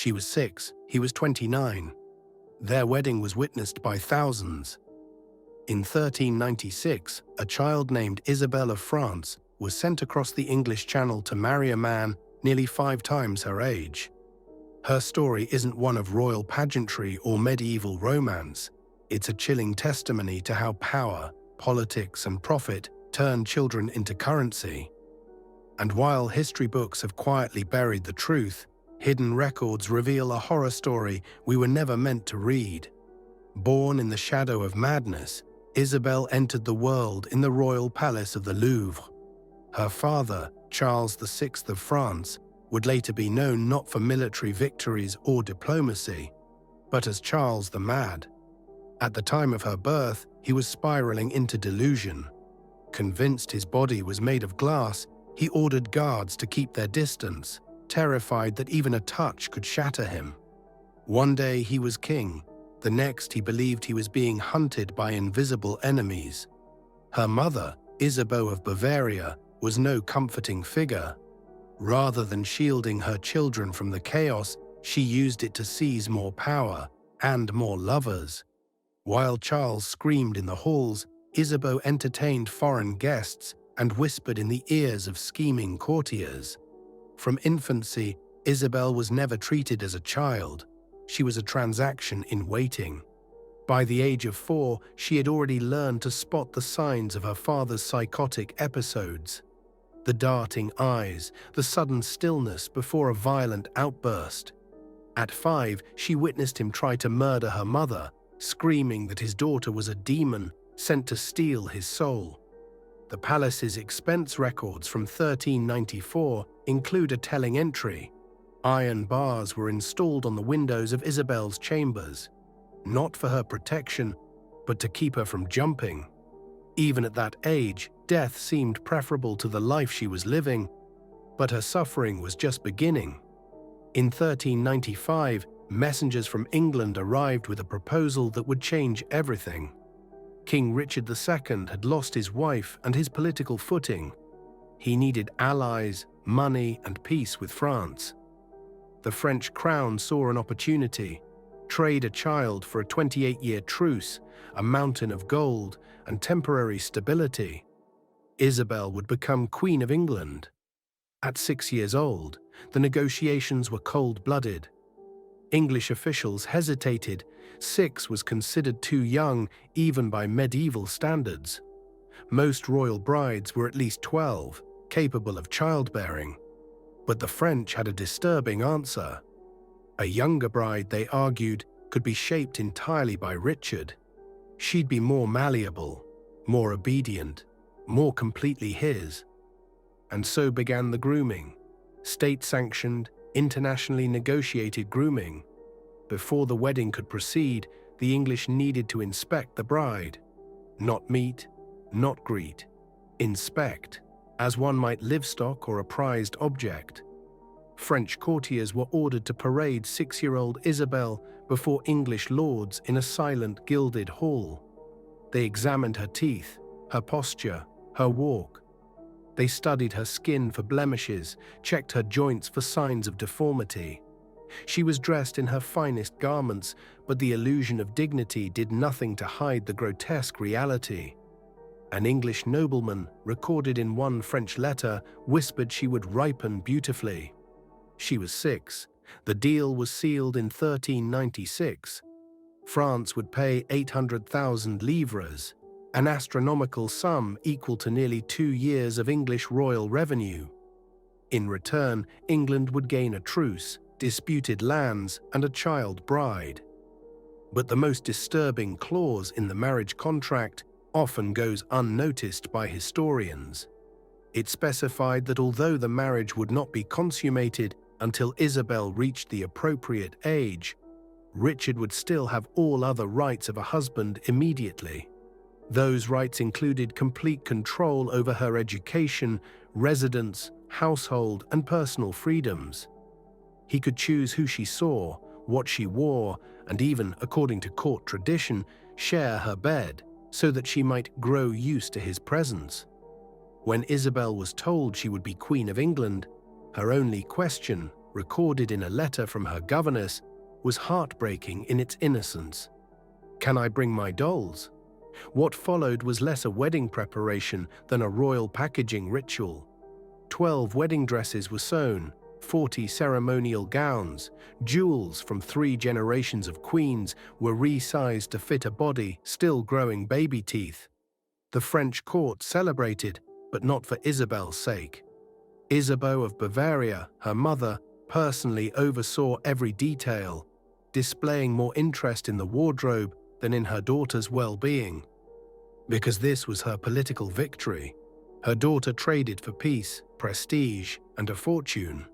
She was 6, he was 29. Their wedding was witnessed by thousands. In 1396, a child named Isabelle of France was sent across the English Channel to marry a man nearly 5 times her age. Her story isn't one of royal pageantry or medieval romance. It's a chilling testimony to how power, politics, and profit turn children into currency. And while history books have quietly buried the truth, hidden records reveal a horror story we were never meant to read. Born in the shadow of madness, Isabelle entered the world in the royal palace of the Louvre. Her father, Charles VI of France, would later be known not for military victories or diplomacy, but as Charles the Mad. At the time of her birth, he was spiraling into delusion. Convinced his body was made of glass, he ordered guards to keep their distance, terrified that even a touch could shatter him. One day he was king, the next he believed he was being hunted by invisible enemies. Her mother, Isabeau of Bavaria, was no comforting figure. Rather than shielding her children from the chaos, she used it to seize more power and more lovers. While Charles screamed in the halls, Isabeau entertained foreign guests and whispered in the ears of scheming courtiers. From infancy, Isabelle was never treated as a child. She was a transaction in waiting. By the age of 4, she had already learned to spot the signs of her father's psychotic episodes. The darting eyes, the sudden stillness before a violent outburst. At 5, she witnessed him try to murder her mother, screaming that his daughter was a demon sent to steal his soul. The palace's expense records from 1394 include a telling entry. Iron bars were installed on the windows of Isabelle's chambers, not for her protection, but to keep her from jumping. Even at that age, death seemed preferable to the life she was living, but her suffering was just beginning. In 1395, messengers from England arrived with a proposal that would change everything. King Richard II had lost his wife and his political footing. He needed allies, money, and peace with France. The French crown saw an opportunity: trade a child for a 28-year truce, a mountain of gold, and temporary stability. Isabelle would become Queen of England. At 6 years old, the negotiations were cold-blooded. English officials hesitated. 6 was considered too young, even by medieval standards. Most royal brides were at least 12, capable of childbearing. But the French had a disturbing answer. A younger bride, they argued, could be shaped entirely by Richard. She'd be more malleable, more obedient, more completely his. And so began the grooming. State-sanctioned, internationally negotiated grooming. Before the wedding could proceed, the English needed to inspect the bride. Not meet, not greet. Inspect, as one might livestock or a prized object. French courtiers were ordered to parade 6-year-old Isabelle before English lords in a silent gilded hall. They examined her teeth, her posture, her walk. They studied her skin for blemishes, checked her joints for signs of deformity. She was dressed in her finest garments, but the illusion of dignity did nothing to hide the grotesque reality. An English nobleman, recorded in one French letter, whispered she would ripen beautifully. She was 6. The deal was sealed in 1396. France would pay 800,000 livres, an astronomical sum equal to nearly 2 years of English royal revenue. In return, England would gain a truce, disputed lands, and a child bride. But the most disturbing clause in the marriage contract often goes unnoticed by historians. It specified that although the marriage would not be consummated until Isabelle reached the appropriate age, Richard would still have all other rights of a husband immediately. Those rights included complete control over her education, residence, household, and personal freedoms. He could choose who she saw, what she wore, and even, according to court tradition, share her bed, so that she might grow used to his presence. When Isabelle was told she would be Queen of England, her only question recorded in a letter from her governess, was heartbreaking in its innocence. "Can I bring my dolls?" What followed was less a wedding preparation than a royal packaging ritual. 12 wedding dresses were sewn, 40 ceremonial gowns, jewels from 3 generations of queens were resized to fit a body still growing baby teeth. The French court celebrated, but not for Isabelle's sake. Isabeau of Bavaria, her mother, personally oversaw every detail, displaying more interest in the wardrobe than in her daughter's well-being. Because this was her political victory, her daughter traded for peace, prestige, and a fortune.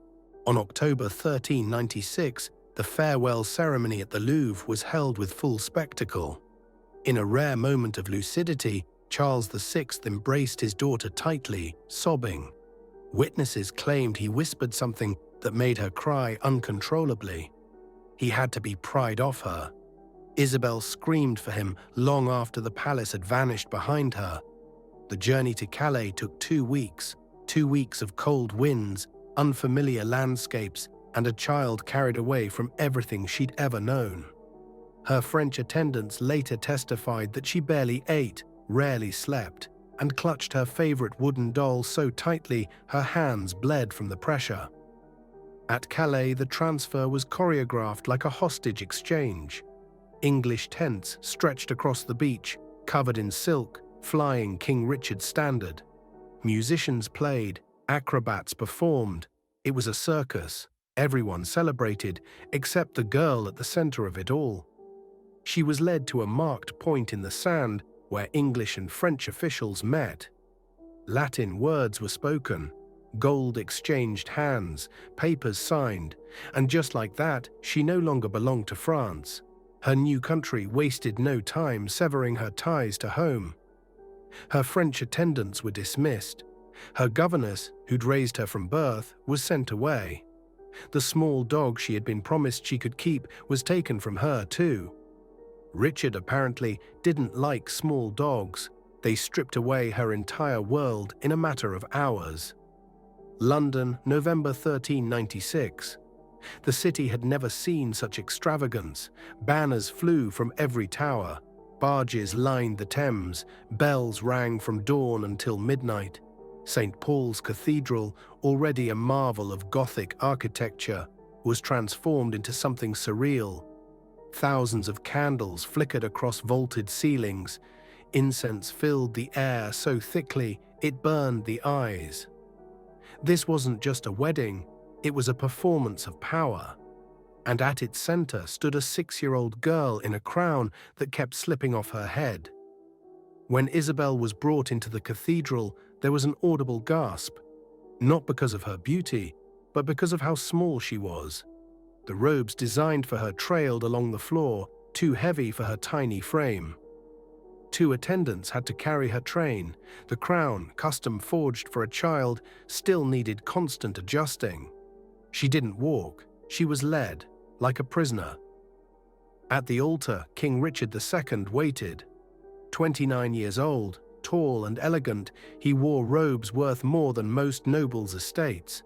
On October 1396, the farewell ceremony at the Louvre was held with full spectacle. In a rare moment of lucidity, Charles VI embraced his daughter tightly, sobbing. Witnesses claimed he whispered something that made her cry uncontrollably. He had to be pried off her. Isabelle screamed for him long after the palace had vanished behind her. The journey to Calais took 2 weeks, 2 weeks of cold winds, unfamiliar landscapes, and a child carried away from everything she'd ever known. Her French attendants later testified that she barely ate, rarely slept, and clutched her favorite wooden doll so tightly her hands bled from the pressure. At Calais, the transfer was choreographed like a hostage exchange. English tents stretched across the beach, covered in silk, flying King Richard's standard. Musicians played, acrobats performed. It was a circus. Everyone celebrated, except the girl at the center of it all. She was led to a marked point in the sand where English and French officials met. Latin words were spoken, gold exchanged hands, papers signed, and just like that, she no longer belonged to France. Her new country wasted no time severing her ties to home. Her French attendants were dismissed. Her governess, who'd raised her from birth, was sent away. The small dog she had been promised she could keep was taken from her too. Richard apparently didn't like small dogs. They stripped away her entire world in a matter of hours. London, November 1396. The city had never seen such extravagance. Banners flew from every tower. Barges lined the Thames. Bells rang from dawn until midnight. St. Paul's Cathedral, already a marvel of Gothic architecture, was transformed into something surreal. Thousands of candles flickered across vaulted ceilings. Incense filled the air so thickly it burned the eyes. This wasn't just a wedding, it was a performance of power. And at its center stood a 6-year-old girl in a crown that kept slipping off her head. When Isabelle was brought into the cathedral, there was an audible gasp, not because of her beauty, but because of how small she was. The robes designed for her trailed along the floor, too heavy for her tiny frame. 2 attendants had to carry her train. The crown, custom forged for a child, still needed constant adjusting. She didn't walk, she was led, like a prisoner. At the altar, King Richard II waited. 29 years old, tall and elegant, he wore robes worth more than most nobles' estates.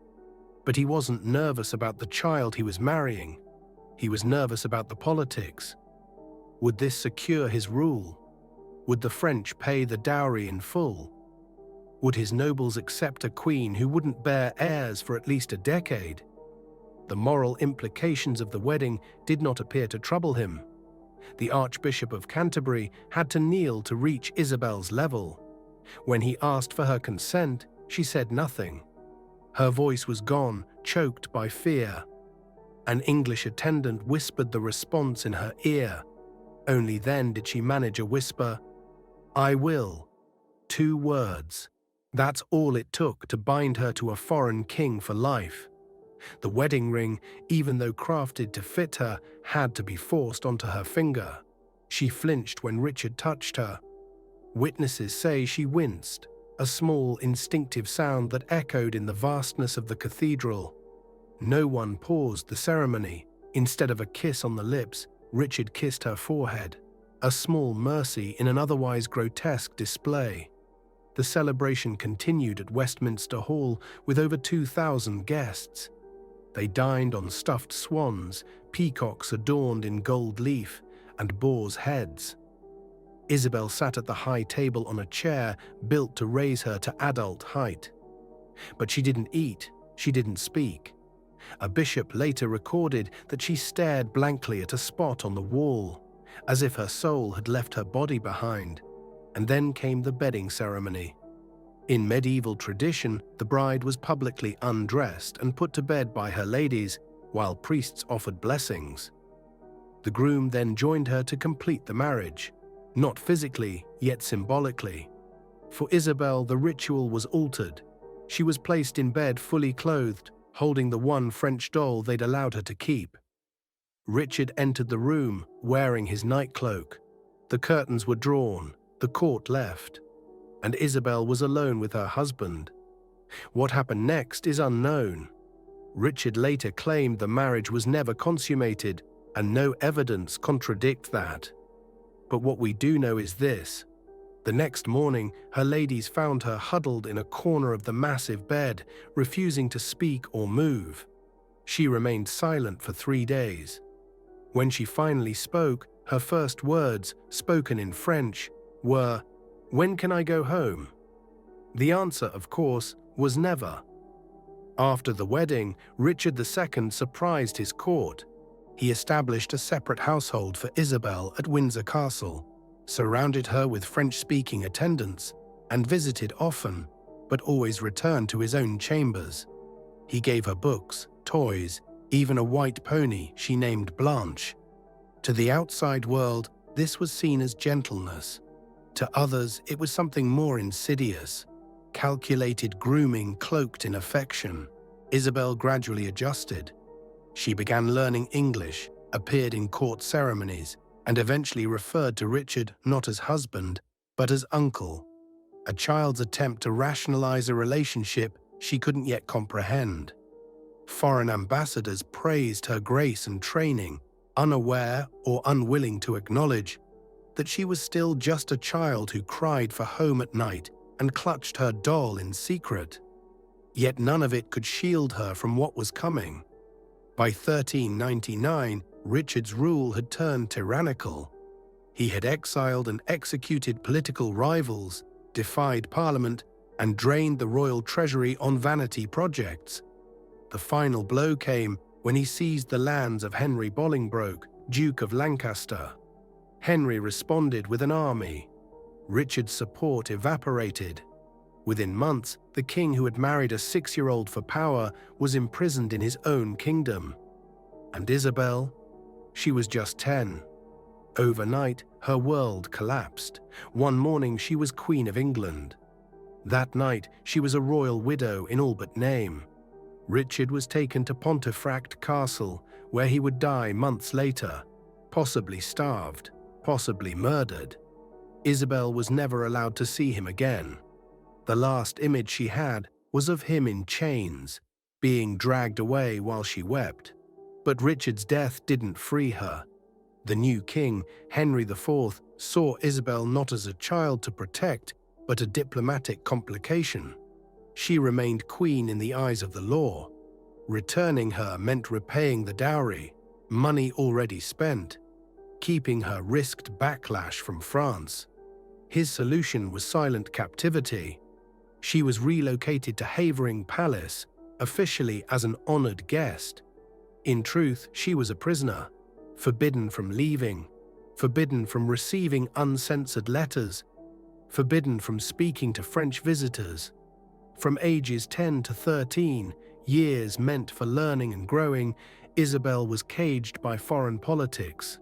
But he wasn't nervous about the child he was marrying. He was nervous about the politics. Would this secure his rule? Would the French pay the dowry in full? Would his nobles accept a queen who wouldn't bear heirs for at least a decade? The moral implications of the wedding did not appear to trouble him. The Archbishop of Canterbury had to kneel to reach Isabelle's level. When he asked for her consent, she said nothing. Her voice was gone, choked by fear. An English attendant whispered the response in her ear. Only then did she manage a whisper, "I will." 2 words. That's all it took to bind her to a foreign king for life. The wedding ring, even though crafted to fit her, had to be forced onto her finger. She flinched when Richard touched her. Witnesses say she winced, a small, instinctive sound that echoed in the vastness of the cathedral. No one paused the ceremony. Instead of a kiss on the lips, Richard kissed her forehead, a small mercy in an otherwise grotesque display. The celebration continued at Westminster Hall with over 2,000 guests. They dined on stuffed swans, peacocks adorned in gold leaf, and boars' heads. Isabelle sat at the high table on a chair built to raise her to adult height. But she didn't eat, she didn't speak. A bishop later recorded that she stared blankly at a spot on the wall, as if her soul had left her body behind. And then came the bedding ceremony. In medieval tradition, the bride was publicly undressed and put to bed by her ladies, while priests offered blessings. The groom then joined her to complete the marriage, not physically, yet symbolically. For Isabelle, the ritual was altered. She was placed in bed fully clothed, holding the one French doll they'd allowed her to keep. Richard entered the room, wearing his night cloak. The curtains were drawn, the court left, and Isabelle was alone with her husband. What happened next is unknown. Richard later claimed the marriage was never consummated, and no evidence contradicts that. But what we do know is this. The next morning, her ladies found her huddled in a corner of the massive bed, refusing to speak or move. She remained silent for 3 days. When she finally spoke, her first words, spoken in French, were, "When can I go home?" The answer, of course, was never. After the wedding, Richard II surprised his court. He established a separate household for Isabelle at Windsor Castle, surrounded her with French-speaking attendants, and visited often, but always returned to his own chambers. He gave her books, toys, even a white pony she named Blanche. To the outside world, this was seen as gentleness. To others, it was something more insidious, calculated grooming cloaked in affection. Isabelle gradually adjusted. She began learning English, appeared in court ceremonies, and eventually referred to Richard not as husband, but as uncle, a child's attempt to rationalize a relationship she couldn't yet comprehend. Foreign ambassadors praised her grace and training, unaware or unwilling to acknowledge that she was still just a child who cried for home at night and clutched her doll in secret. Yet none of it could shield her from what was coming. By 1399, Richard's rule had turned tyrannical. He had exiled and executed political rivals, defied Parliament, and drained the royal treasury on vanity projects. The final blow came when he seized the lands of Henry Bolingbroke, Duke of Lancaster. Henry responded with an army. Richard's support evaporated. Within months, the king who had married a 6-year-old for power was imprisoned in his own kingdom. And Isabelle? She was just 10. Overnight, her world collapsed. One morning, she was Queen of England. That night, she was a royal widow in all but name. Richard was taken to Pontefract Castle, where he would die months later, possibly starved, possibly murdered. Isabelle was never allowed to see him again. The last image she had was of him in chains, being dragged away while she wept. But Richard's death didn't free her. The new king, Henry IV, saw Isabelle not as a child to protect, but a diplomatic complication. She remained queen in the eyes of the law. Returning her meant repaying the dowry, money already spent. Keeping her risked backlash from France. His solution was silent captivity. She was relocated to Havering Palace, officially as an honored guest. In truth, she was a prisoner, forbidden from leaving, forbidden from receiving uncensored letters, forbidden from speaking to French visitors. From ages 10 to 13, years meant for learning and growing, Isabelle was caged by foreign politics.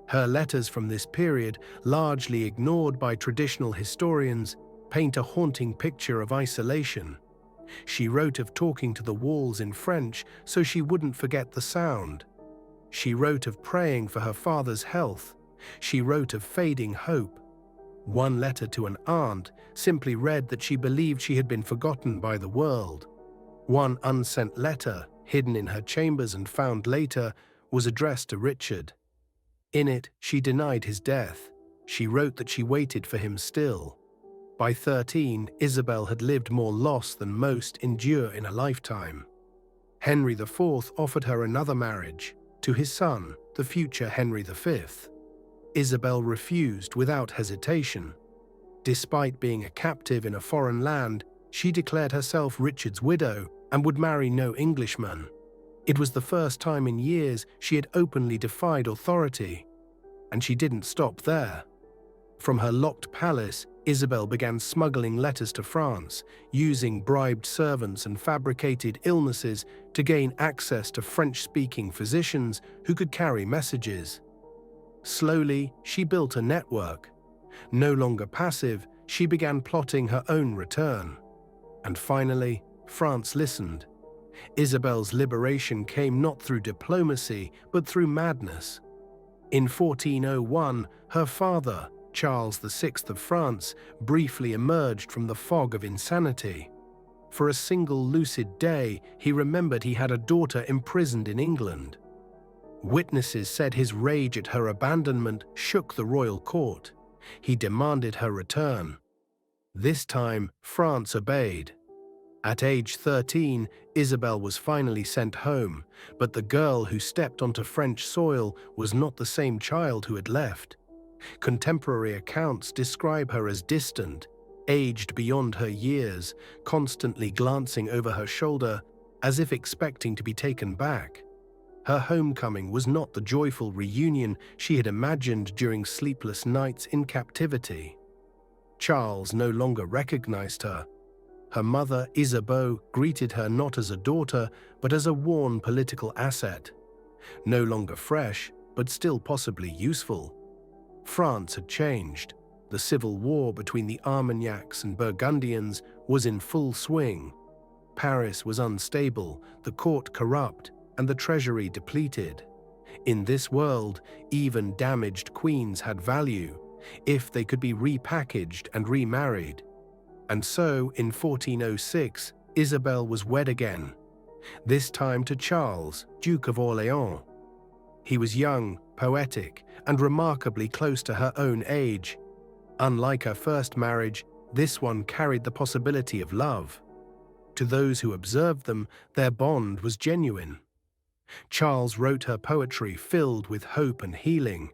Her letters from this period, largely ignored by traditional historians, paint a haunting picture of isolation. She wrote of talking to the walls in French so she wouldn't forget the sound. She wrote of praying for her father's health. She wrote of fading hope. One letter to an aunt simply read that she believed she had been forgotten by the world. One unsent letter, hidden in her chambers and found later, was addressed to Richard. In it, she denied his death. She wrote that she waited for him still. By 13, Isabelle had lived more loss than most endure in a lifetime. Henry IV offered her another marriage, to his son, the future Henry V. Isabelle refused without hesitation. Despite being a captive in a foreign land, she declared herself Richard's widow and would marry no Englishman. It was the first time in years she had openly defied authority. And she didn't stop there. From her locked palace, Isabelle began smuggling letters to France, using bribed servants and fabricated illnesses to gain access to French-speaking physicians who could carry messages. Slowly, she built a network. No longer passive, she began plotting her own return. And finally, France listened. Isabelle's liberation came not through diplomacy, but through madness. In 1401, her father, Charles VI of France, briefly emerged from the fog of insanity. For a single lucid day, he remembered he had a daughter imprisoned in England. Witnesses said his rage at her abandonment shook the royal court. He demanded her return. This time, France obeyed. At age 13, Isabelle was finally sent home, but the girl who stepped onto French soil was not the same child who had left. Contemporary accounts describe her as distant, aged beyond her years, constantly glancing over her shoulder, as if expecting to be taken back. Her homecoming was not the joyful reunion she had imagined during sleepless nights in captivity. Charles no longer recognized her. Her mother, Isabelle, greeted her not as a daughter, but as a worn political asset. No longer fresh, but still possibly useful. France had changed. The civil war between the Armagnacs and Burgundians was in full swing. Paris was unstable, the court corrupt, and the treasury depleted. In this world, even damaged queens had value, if they could be repackaged and remarried. And so, in 1406, Isabelle was wed again, this time to Charles, Duke of Orléans. He was young, poetic, and remarkably close to her own age. Unlike her first marriage, this one carried the possibility of love. To those who observed them, their bond was genuine. Charles wrote her poetry filled with hope and healing,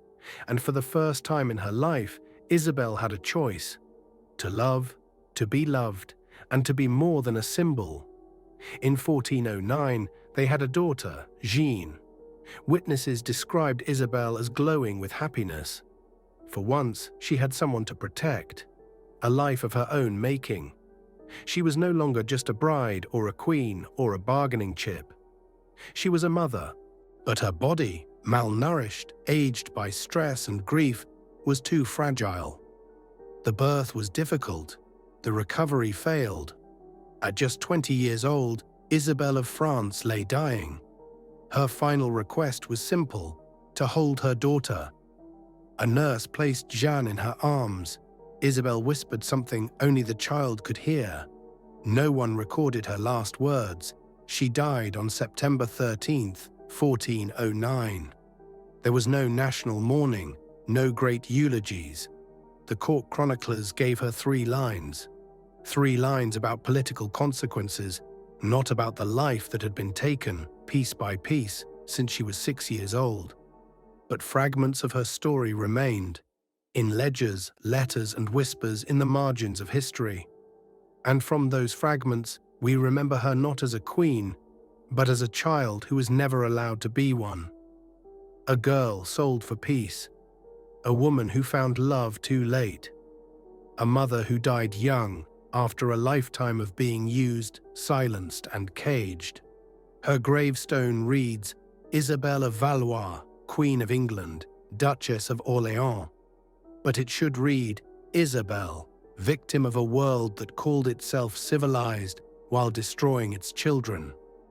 and for the first time in her life, Isabelle had a choice: to love, to be loved, and to be more than a symbol. In 1409, they had a daughter, Jeanne. Witnesses described Isabelle as glowing with happiness. For once, she had someone to protect, a life of her own making. She was no longer just a bride or a queen or a bargaining chip. She was a mother, but her body, malnourished, aged by stress and grief, was too fragile. The birth was difficult. The recovery failed. At just 20 years old, Isabelle of France lay dying. Her final request was simple: to hold her daughter. A nurse placed Jeanne in her arms. Isabelle whispered something only the child could hear. No one recorded her last words. She died on September 13, 1409. There was no national mourning, no great eulogies. The court chroniclers gave her 3 lines. 3 lines about political consequences, not about the life that had been taken, piece by piece, since she was 6 years old. But fragments of her story remained, in ledgers, letters, and whispers in the margins of history. And from those fragments, we remember her not as a queen, but as a child who was never allowed to be one. A girl sold for peace. A woman who found love too late. A mother who died young after a lifetime of being used, silenced, and caged. Her gravestone reads, Isabelle of Valois, Queen of England, Duchess of Orléans. But it should read, Isabelle, victim of a world that called itself civilized while destroying its children.